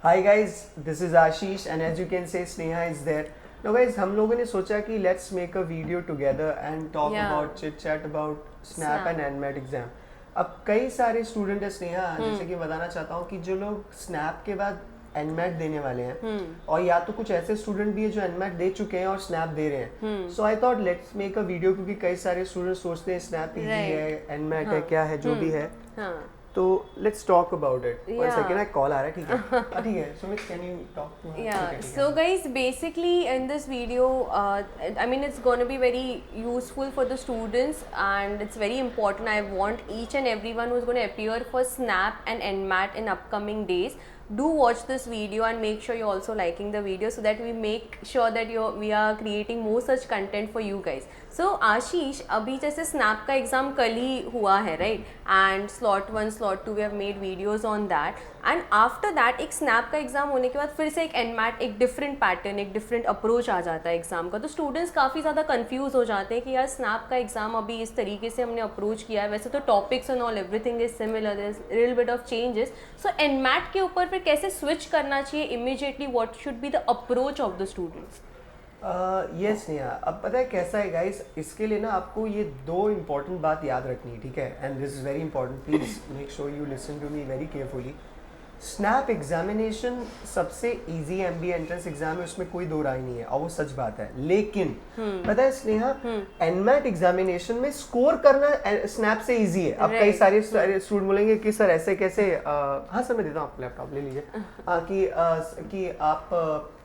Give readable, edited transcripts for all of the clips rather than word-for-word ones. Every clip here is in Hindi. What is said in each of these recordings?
Hi guys, this is Ashish and as you can say Sneha is there. Now guys, हम लोगों ने सोचा कि let's make a video together and talk Yeah. about chit chat about Snap Snap. and NMAT exam. अब कई सारे स्टूडेंट है स्नेहा जैसे कि बताना चाहता हूँ कि जो लोग स्नैप के बाद एनमैट देने वाले हैं और या तो कुछ ऐसे स्टूडेंट भी है जो एनमैट दे चुके हैं और स्नैप दे रहे हैं. So I thought let's make a video क्योंकि कई सारे स्टूडेंट सोचते हैं स्नैप इजी Right. है एनमैट है क्या है जो भी है. हाँ. तो let's talk about it. One Yeah. Second, एक कॉल आ रहा है. ठीक है ठीक है. Sumit can you talk to her? Yeah. So guys, basically in this video, I mean it's going to be very useful for the students and it's very important. I want each and everyone who's going to appear for SNAP and NMAT in upcoming days. Do watch this video and make sure you're also liking the video so that we make sure that we are creating more such content for you guys. So Ashish, अभी जैसे स्नैप का एग्ज़ाम कल ही हुआ है right, and slot 1 slot 2 we have made videos on that, and after that एक स्नैप का एग्ज़ाम होने के बाद फिर से एक एनमैट, एक डिफरेंट पैटर्न, एक डिफरेंट अप्रोच आ जाता है एग्ज़ाम का. तो स्टूडेंट्स काफ़ी ज़्यादा कंफ्यूज हो जाते हैं कि यार स्नैप का एग्ज़ाम अभी इस तरीके से हमने अप्रोच किया है, वैसे तो topics and all everything is similar, there is little bit of changes. So NMAT के ऊपर फिर कैसे स्विच करना चाहिए immediately, what should be the approach of the students? Yes Neha, अब पता है कैसा है गाइस, इसके लिए ना आपको ये दो इम्पॉर्टेंट बात याद रखनी है. ठीक है, and this is very important, please make sure you listen to me very carefully. SNAP examination सबसे इजी एमबी एंट्रेंस एग्जाम है, उसमें कोई दो राय नहीं है और वो सच बात है. लेकिन पता है स्नेहा, एनमैट एग्जामिनेशन में स्कोर करना स्नैप से इजी है. अब कई सारे स्टूडेंट बोलेंगे कि सर ऐसे कैसे, हाँ सर मैं देता हूँ, आप लैपटॉप ले लीजिए. कि आप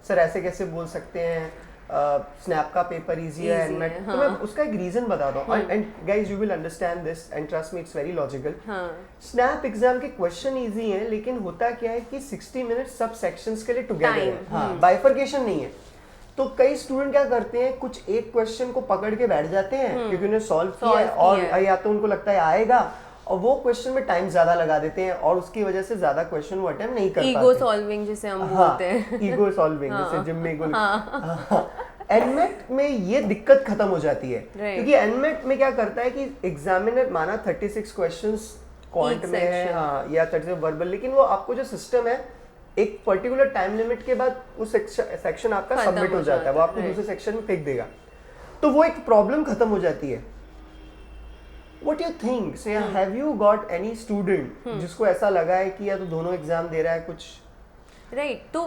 सर ऐसे कैसे बोल सकते हैं स्नैप का पेपर इजी है एनमैट. तो मैं उसका एक रीजन बताता हूँ and guys you will understand this and trust me, it's very logical. Snap exam के क्वेश्चन इजी हैं, लेकिन होता क्या है कि 60 मिनट सब सेक्शंस के लिए टुगेदर है. हाँ, बाइफर्केशन नहीं है. तो कई स्टूडेंट क्या करते हैं, कुछ एक क्वेश्चन को पकड़ के बैठ जाते हैं क्योंकि उन्हें सॉल्व किया है और या तो उनको लगता है आएगा और वो क्वेश्चन में टाइम ज्यादा लगा देते हैं और उसकी वजह से ज्यादा क्वेश्चन वो अटेम्प्ट नहीं कर पाते. ईगो सॉल्विंग जिसे हम बोलते हैं. ईगो सॉल्विंग जैसे जिम में एनमेट में ये दिक्कत खत्म हो जाती है क्योंकि एनमेट में क्या करता है कि एग्जामिनर माना 36 क्वेश्चंस क्वांट में है, हाँ, या 36 वर्बल, लेकिन वो आपको जो सिस्टम है एक पर्टिकुलर टाइम लिमिट के बाद उस सेक्शन आपका सबमिट हो जाता है, वो आपको दूसरे सेक्शन में फेंक देगा. तो वो एक प्रॉब्लम खत्म हो जाती है. What you think? Say, have you got any student जिसको ऐसा लगा है कि या तो दोनों एग्जाम दे रहा है कुछ? राइट. तो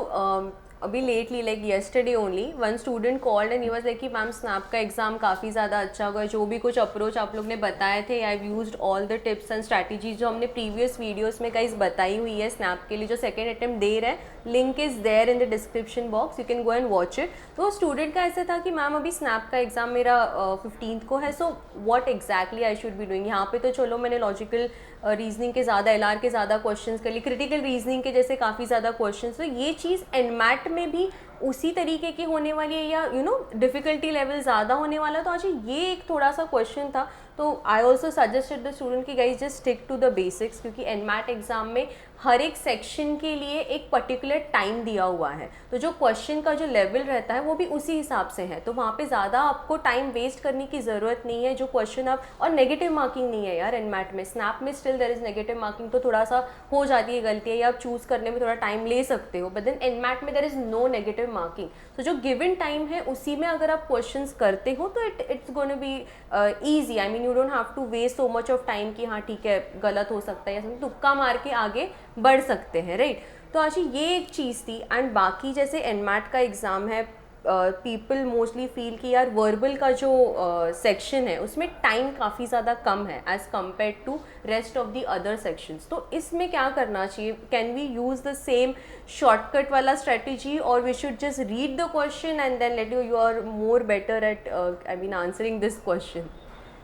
अभी lately like yesterday only one student called and he was like कि मैम स्नैप का एग्जाम काफ़ी ज़्यादा अच्छा हुआ, जो भी कुछ अप्रोच आप लोग ने बताए थे, I have used all the tips and strategies जो हमने प्रीवियस वीडियोस में गाइस बताई हुई है स्नैप के लिए. जो सेकंड अटेम्प्ट दे रहे हैं, link is there in the description box, you can go and watch it. तो स्टूडेंट का ऐसा था कि मैम अभी स्नैप का एग्जाम मेरा 15th को है, so what exactly I should be doing. यहाँ पे तो चलो मैंने लॉजिकल रीजनिंग के ज़्यादा, एलआर के ज़्यादा क्वेश्चंस कर लिए, क्रिटिकल रीजनिंग के जैसे काफ़ी ज़्यादा क्वेश्चंस. तो ये चीज़ एनमैट में भी उसी तरीके की होने वाली है या यू नो डिफ़िकल्टी लेवल ज़्यादा होने वाला है. तो आज ये एक थोड़ा सा क्वेश्चन था. तो I also suggested the student की guys just stick to the basics, क्योंकि एनमैट एग्जाम में हर एक सेक्शन के लिए एक पर्टिकुलर टाइम दिया हुआ है. तो जो क्वेश्चन का जो लेवल रहता है वो भी उसी हिसाब से है. तो वहाँ पे ज़्यादा आपको टाइम वेस्ट करने की ज़रूरत नहीं है. जो क्वेश्चन आप, और नेगेटिव मार्किंग नहीं है यार एनमैट में. स्नैप में still there is negative marking, तो थोड़ा सा हो जाती है गलती है या आप चूज़ करने में थोड़ा टाइम ले सकते हो, बट देन एनमैट में there is no negative marking. तो जो गिवन टाइम है उसी में अगर आप क्वेश्चन करते हो तो it's gonna be easy. I mean you don't have to waste so much of time कि हाँ ठीक है गलत हो सकता है या तुक्का मार के आगे बढ़ सकते हैं, राइट. तो आज ये एक चीज़ थी. एंड बाकी जैसे एनमैट का एग्ज़ाम है, पीपल मोस्टली फील कि यार वर्बल का जो सेक्शन है उसमें टाइम काफ़ी ज़्यादा कम है as compare to rest of the other sections. तो इसमें क्या करना चाहिए? Can we use the same shortcut वाला स्ट्रेटजी और we should just read the question and then let you are more better at I mean answering this question.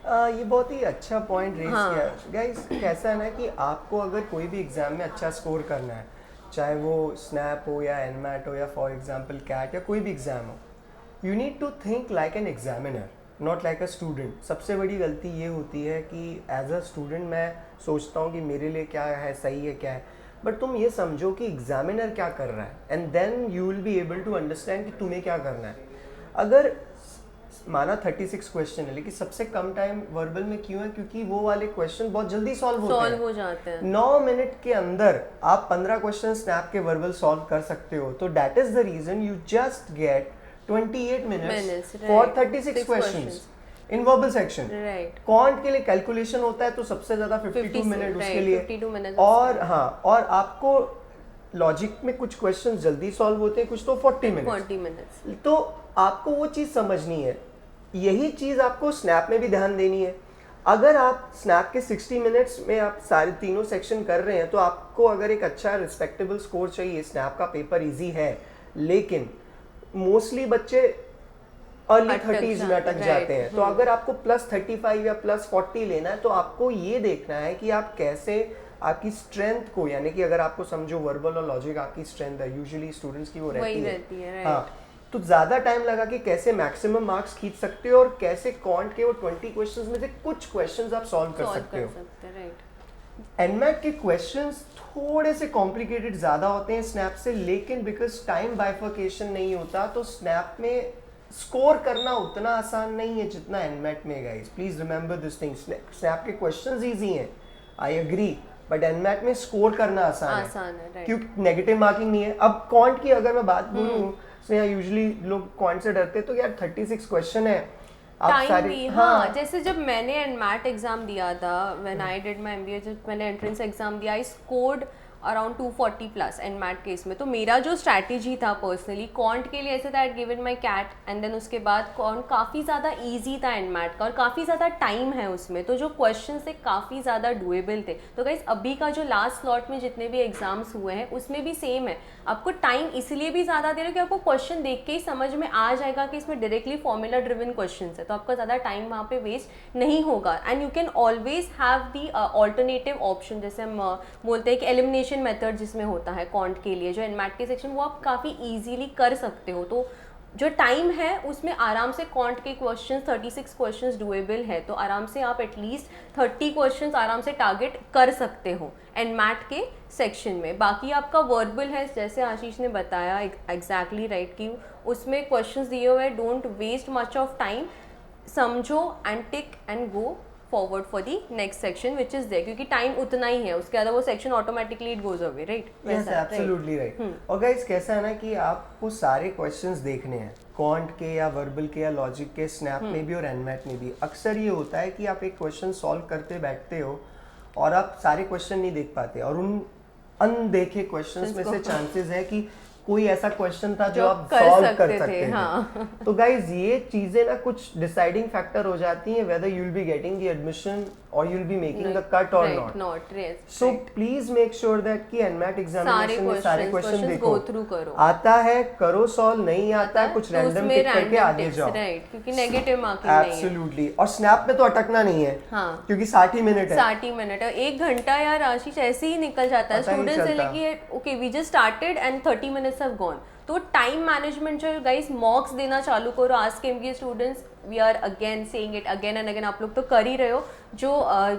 ये बहुत ही अच्छा पॉइंट रेज किया गाइस. कैसा है ना कि आपको अगर कोई भी एग्जाम में अच्छा स्कोर करना है, चाहे वो स्नैप हो या एनमैट हो या फॉर एग्जांपल कैट या कोई भी एग्जाम हो, you need to think like an examiner, not like a student. सबसे बड़ी गलती ये होती है कि एज अ स्टूडेंट मैं सोचता हूँ कि मेरे लिए क्या है सही है क्या है, बट तुम ये समझो कि एग्जामिनर क्या कर रहा है and then you will be able to understand कि तुम्हें क्या करना है. अगर माना 36 क्वेश्चन है, लेकिन सबसे कम टाइम वर्बल में क्यों है? क्योंकि वो वाले क्वेश्चन बहुत जल्दी सॉल्व हो जाते हैं। 9 मिनट के अंदर आप 15 क्वेश्चन स्नैप के वर्बल सॉल्व कर सकते हो, तो that is the reason you just get 28 minutes for 36 questions in verbal section. Quant के लिए कैलकुलेशन होता है तो सबसे ज्यादा 52 मिनट उसके लिए, 52 मिनट। और हाँ, और आपको लॉजिक में कुछ क्वेश्चन जल्दी सॉल्व होते हैं, कुछ तो 40 मिनट्स। तो आपको वो चीज समझनी है, यही चीज आपको स्नैप में भी ध्यान देनी है। अगर आप स्नैप के 60 मिनट्स में आप सारे तीनों सेक्शन कर रहे हैं, तो आपको अगर एक अच्छा रिस्पेक्टेबल स्कोर चाहिए, स्नैप का पेपर इजी है, लेकिन मोस्टली बच्चे अर्ली 30s में अटक जाते हैं। तो अगर आपको +35 या +40 लेना है, तो आपको ये देखना है कि आप कैसे आपकी स्ट्रेंथ को, यानी कि अगर आपको समझो वर्बल और लॉजिक आपकी स्ट्रेंथ है, यूजुअली स्टूडेंट्स की वो रहती है। हाँ, तो ज्यादा टाइम लगा के कैसे मैक्सिमम मार्क्स खींच सकते हो, और कैसे क्वांट के वो 20 क्वेश्चंस में से कुछ क्वेश्चंस आप सॉल्व कर सकते हो। एनमैट के क्वेश्चंस थोड़े से कॉम्प्लिकेटेड ज्यादा होते हैं स्नैप से, लेकिन बिकॉज टाइम बाइफर्केशन नहीं होता, तो स्नैप में स्कोर करना उतना आसान नहीं है जितना एनमैट में। Guys please remember this thing, snap के क्वेश्चंस इजी हैं, आई एग्री, बट एनमैट में स्कोर करना आसान है क्योंकि नेगेटिव मार्किंग नहीं है। अब क्वांट की अगर मैं बात बोलूं, यूजुअली लोग क्वांट से डरते हैं, तो यार 36 क्वेश्चन है, आप सारे, हाँ, जैसे जब मैंने एनमैट एग्जाम दिया था, when I did my MBA, जब मैंने एंट्रेंस एग्जाम दिया, I scored around 240 plus NMAT case में। तो मेरा जो स्ट्रैटेजी था पर्सनली, क्वांट के लिए ऐसे था, I had given my CAT, and then उसके बाद क्वांट काफ़ी ज़्यादा इजी था एनमैट का, और काफ़ी ज़्यादा टाइम है उसमें, तो जो क्वेश्चन थे काफ़ी ज़्यादा डुएबल थे। तो गाइस अभी का जो लास्ट स्लॉट में जितने भी एग्जाम्स हुए हैं, उसमें भी सेम है, आपको टाइम इसलिए भी ज़्यादा दे रहे हो कि आपको क्वेश्चन देख के ही समझ में आ जाएगा कि इसमें डायरेक्टली फॉर्मूला ड्रिवन क्वेश्चन है, तो आपका ज़्यादा टाइम वहाँ पे वेस्ट नहीं होगा। And you can always have the alternative option, जैसे हम बोलते हैं कि एलिमिनेशन मेथड जिसमें होता है क्वांट के लिए, जो एनमैट के सेक्शन, वो आप काफ़ी ईजिली कर सकते हो। तो जो टाइम है उसमें आराम से क्वांट के क्वेश्चंस 36 क्वेश्चंस डुएबल है, तो आराम से आप एटलीस्ट 30 क्वेश्चंस आराम से टारगेट कर सकते हो एनमैट के सेक्शन में। बाकी आपका वर्बल है, जैसे आशीष ने बताया एग्जैक्टली राइट, कि उसमें क्वेश्चंस दिए हुए, don't waste much of time, समझो and tick and go forward for the next section which is there, क्योंकि टाइम उतना ही है, उसके बाद वो section automatically it goes away, right? Yes, absolutely right. और गाइस कैसा है ना कि आपको सारे क्वेश्चंस देखने हैं, क्वांट के या वर्बल के या लॉजिक के, स्नैप में भी और एनमैट में भी। अक्सर ये होता है कि आप एक क्वेश्चन सॉल्व करते बैठते हो और आप सारे क्वेश्चन नहीं देख पाते, और उन अनदेखे क्वेश्चंस में से चांसेस है कि कोई ऐसा क्वेश्चन था जो आप सॉल्व कर सकते थे। हाँ। तो गाइज ये चीजें ना कुछ डिसाइडिंग फैक्टर हो जाती हैं whether you will be getting the admission और you will be making the cut और not. So please make sure that कि एनमैट एग्जामिनेशन में सारे क्वेश्चन देखो, गो थ्रू करो, आता है करो सॉल्व, नहीं आता है कुछ रैंडम पिक करके आगे जाओ, राइट? क्योंकि नेगेटिव मार्किंग नहीं है। एब्सोल्युटली। और स्नैप में तो अटकना नहीं है, हाँ, क्योंकि 60 मिनट है, 60 मिनट है, 1 घंटा यार आशीष ऐसे ही निकल जाता है स्टूडेंट्स से लेके, okay we just started and 30 minutes have gone. तो टाइम मैनेजमेंट जो गाइस, मॉक्स देना चालू करो। आज के MBA students, we are again saying it again and again, आप लोग तो कर ही रहे हो। जो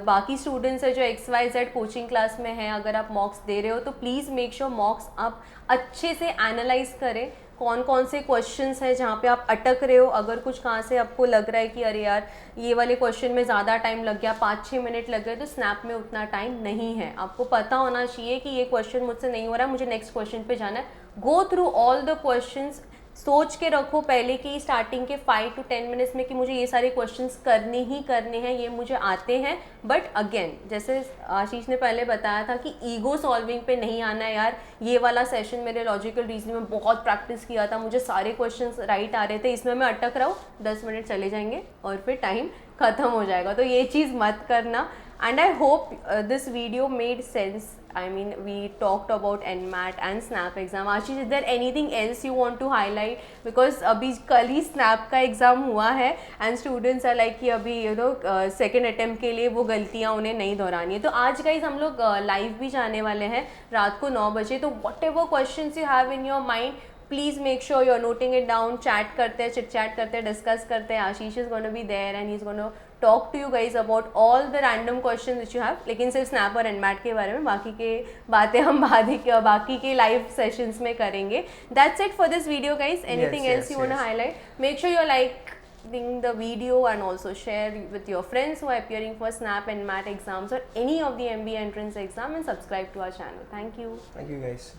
बाकी स्टूडेंट्स है जो XYZ कोचिंग क्लास में है, अगर आप मॉक्स दे रहे हो तो प्लीज़ मेक श्योर मॉक्स आप अच्छे से एनालाइज करें, कौन कौन से क्वेश्चंस हैं जहाँ पे आप अटक रहे हो। अगर कुछ कहाँ से आपको लग रहा है कि अरे यार ये वाले क्वेश्चन में ज़्यादा टाइम लग गया, 5-6 मिनट लग गए, तो स्नैप में उतना टाइम नहीं है। आपको पता होना चाहिए कि ये क्वेश्चन मुझसे नहीं हो रहा है, मुझे नेक्स्ट क्वेश्चन पे जाना है। Go through all the questions, सोच के रखो पहले कि स्टार्टिंग के 5 to 10 मिनट्स में कि मुझे ये सारे क्वेश्चंस करने ही करने हैं, ये मुझे आते हैं। बट अगेन जैसे आशीष ने पहले बताया था कि ईगो सॉल्विंग पे नहीं आना है यार। ये वाला सेशन मेरे लॉजिकल रीजनिंग में बहुत प्रैक्टिस किया था, मुझे सारे क्वेश्चंस राइट आ रहे थे, इसमें मैं अटक रहा हूँ, 10 मिनट चले जाएंगे और फिर टाइम ख़त्म हो जाएगा। तो ये चीज़ मत करना। And I hope this video made sense. I mean, we talked about NMAT and SNAP exam. Ashish, is there anything else you want to highlight? Because अभी कल ही SNAP का एग्ज़ाम हुआ है and students are like कि अभी second attempt के लिए वो गलतियाँ उन्हें नहीं दोहरानी है। तो आज गाइस हम लोग लाइव भी जाने वाले हैं रात को 9 बजे। तो whatever questions you have in your mind, please make sure you are noting it down. Chat करते हैं, चिट चैट करते हैं, डिस्कस करते हैं। Ashish is gonna be there and he is gonna talk to you guys about all the random question which you have. लेकिन सिर्फ स्नैप और एनमैट के बारे में, बाकी के बातें हम बाकी के लाइव सेशंस में करेंगे। That's it for this video guys. Anything else you want to highlight? Make sure you like the video and also share with your friends who are appearing for SNAP and MAT exams or any of the MBA entrance exam, and subscribe to our channel. Thank you. Thank you guys.